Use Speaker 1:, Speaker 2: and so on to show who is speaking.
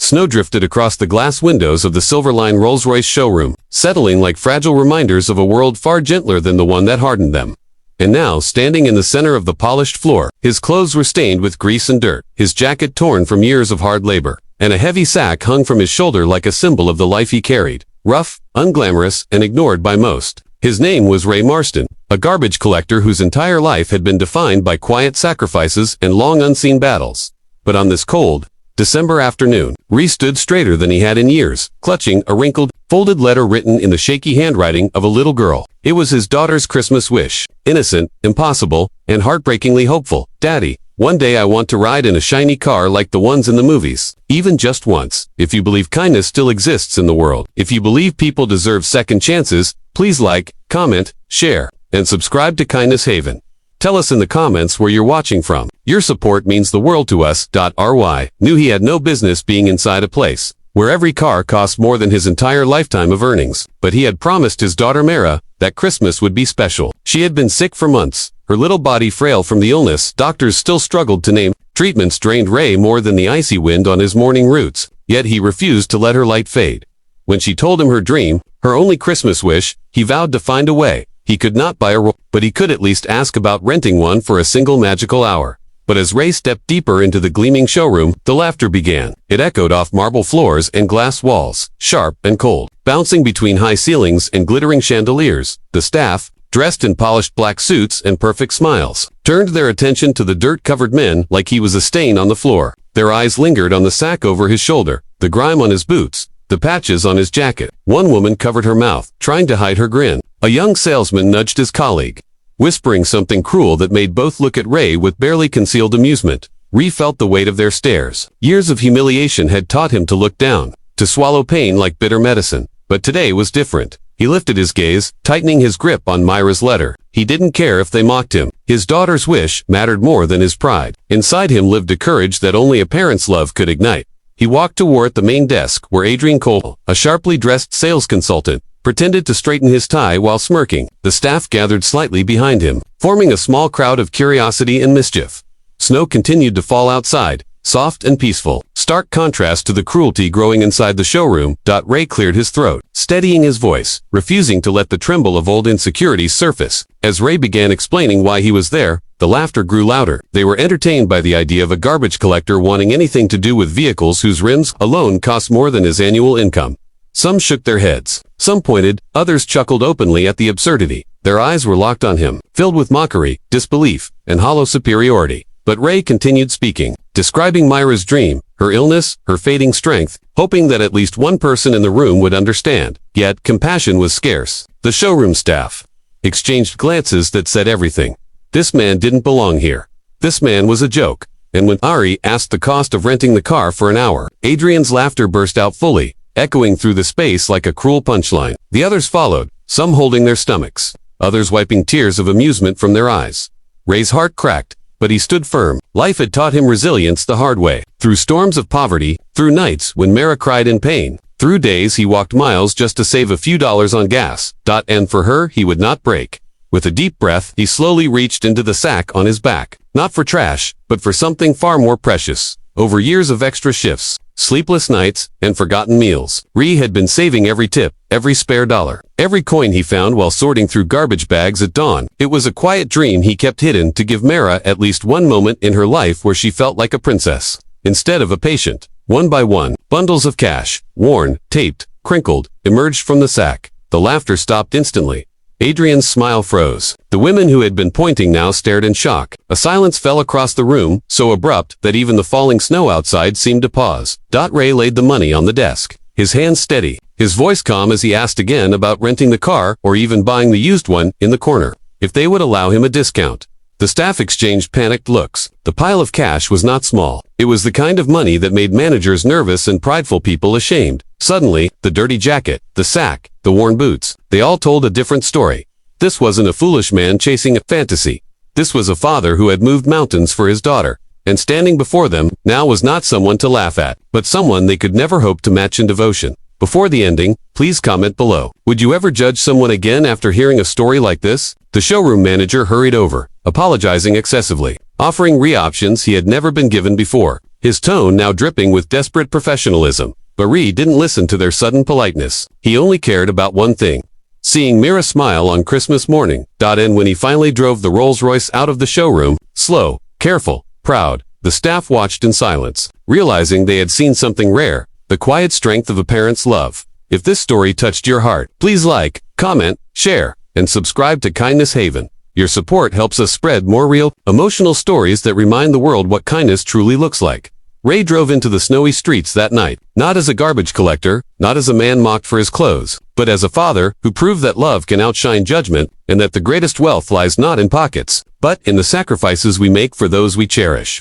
Speaker 1: Snow drifted across the glass windows of the Silverline Rolls-Royce showroom, settling like fragile reminders of a world far gentler than the one that hardened them. And now, standing in the center of the polished floor, his clothes were stained with grease and dirt, his jacket torn from years of hard labor, and a heavy sack hung from his shoulder like a symbol of the life he carried, rough, unglamorous, and ignored by most. His name was Ray Marston, a garbage collector whose entire life had been defined by quiet sacrifices and long unseen battles. But on this cold, December afternoon, Ray stood straighter than he had in years, clutching a wrinkled, folded letter written in the shaky handwriting of a little girl. It was his daughter's Christmas wish. Innocent, impossible, and heartbreakingly hopeful. Daddy, one day I want to ride in a shiny car like the ones in the movies. Even just once. If you believe kindness still exists in the world, if you believe people deserve second chances, please like, comment, share, and subscribe to Kindness Haven. Tell us in the comments where you're watching from. Your support means the world to us. Ry knew he had no business being inside a place where every car cost more than his entire lifetime of earnings. But he had promised his daughter Mara that Christmas would be special. She had been sick for months, her little body frail from the illness doctors still struggled to name. Treatments drained Ray more than the icy wind on his morning routes, yet he refused to let her light fade. When she told him her dream, her only Christmas wish, he vowed to find a way. He could not buy a roll, but he could at least ask about renting one for a single magical hour. But as Ray stepped deeper into the gleaming showroom, the laughter began. It echoed off marble floors and glass walls, sharp and cold, bouncing between high ceilings and glittering chandeliers. The staff, dressed in polished black suits and perfect smiles, turned their attention to the dirt-covered men like he was a stain on the floor. Their eyes lingered on the sack over his shoulder, the grime on his boots, the patches on his jacket. One woman covered her mouth, trying to hide her grin. A young salesman nudged his colleague, whispering something cruel that made both look at Ray with barely concealed amusement. Ray felt the weight of their stares. Years of humiliation had taught him to look down, to swallow pain like bitter medicine. But today was different. He lifted his gaze, tightening his grip on Myra's letter. He didn't care if they mocked him. His daughter's wish mattered more than his pride. Inside him lived a courage that only a parent's love could ignite. He walked toward the main desk where Adrian Cole, a sharply dressed sales consultant, pretended to straighten his tie while smirking. The staff gathered slightly behind him, forming a small crowd of curiosity and mischief. Snow continued to fall outside, soft and peaceful, stark contrast to the cruelty growing inside the showroom. Ray cleared his throat, steadying his voice, refusing to let the tremble of old insecurities surface. As Ray began explaining why he was there, the laughter grew louder. They were entertained by the idea of a garbage collector wanting anything to do with vehicles whose rims alone cost more than his annual income. Some shook their heads. Some pointed, others chuckled openly at the absurdity. Their eyes were locked on him, filled with mockery, disbelief, and hollow superiority. But Ray continued speaking, describing Myra's dream, her illness, her fading strength, hoping that at least one person in the room would understand. Yet, compassion was scarce. The showroom staff exchanged glances that said everything. This man didn't belong here. This man was a joke. And when Ari asked the cost of renting the car for an hour, Adrian's laughter burst out fully, echoing through the space like a cruel punchline. The others followed, some holding their stomachs, others wiping tears of amusement from their eyes. Ray's heart cracked, but he stood firm. Life had taught him resilience the hard way. Through storms of poverty, through nights when Mara cried in pain, through days he walked miles just to save a few dollars on gas. And for her, he would not break. With a deep breath, he slowly reached into the sack on his back. Not for trash, but for something far more precious. Over years of extra shifts, sleepless nights, and forgotten meals, Ray had been saving every tip, every spare dollar, every coin he found while sorting through garbage bags at dawn. It was a quiet dream he kept hidden to give Mara at least one moment in her life where she felt like a princess, instead of a patient. One by one, bundles of cash, worn, taped, crinkled, emerged from the sack. The laughter stopped instantly. Adrian's smile froze. The women who had been pointing now stared in shock. A silence fell across the room, so abrupt that even the falling snow outside seemed to pause. Ray laid the money on the desk, his hands steady, his voice calm as he asked again about renting the car or even buying the used one in the corner, if they would allow him a discount. The staff exchanged panicked looks. The pile of cash was not small. It was the kind of money that made managers nervous and prideful people ashamed. Suddenly, the dirty jacket, the sack, the worn boots, they all told a different story. This wasn't a foolish man chasing a fantasy. This was a father who had moved mountains for his daughter, and standing before them now was not someone to laugh at, but someone they could never hope to match in devotion. Before the ending, please comment below. Would you ever judge someone again after hearing a story like this? The showroom manager hurried over, apologizing excessively, offering Ray options he had never been given before. his tone now dripping with desperate professionalism. But Ri didn't listen to their sudden politeness. He only cared about one thing: seeing Mira smile on Christmas morning. And when he finally drove the Rolls-Royce out of the showroom, slow, careful, proud, the staff watched in silence, realizing they had seen something rare, the quiet strength of a parent's love. If this story touched your heart, please like, comment, share, and subscribe to Kindness Haven. Your support helps us spread more real, emotional stories that remind the world what kindness truly looks like. Ray drove into the snowy streets that night, not as a garbage collector, not as a man mocked for his clothes, but as a father who proved that love can outshine judgment, and that the greatest wealth lies not in pockets, but in the sacrifices we make for those we cherish.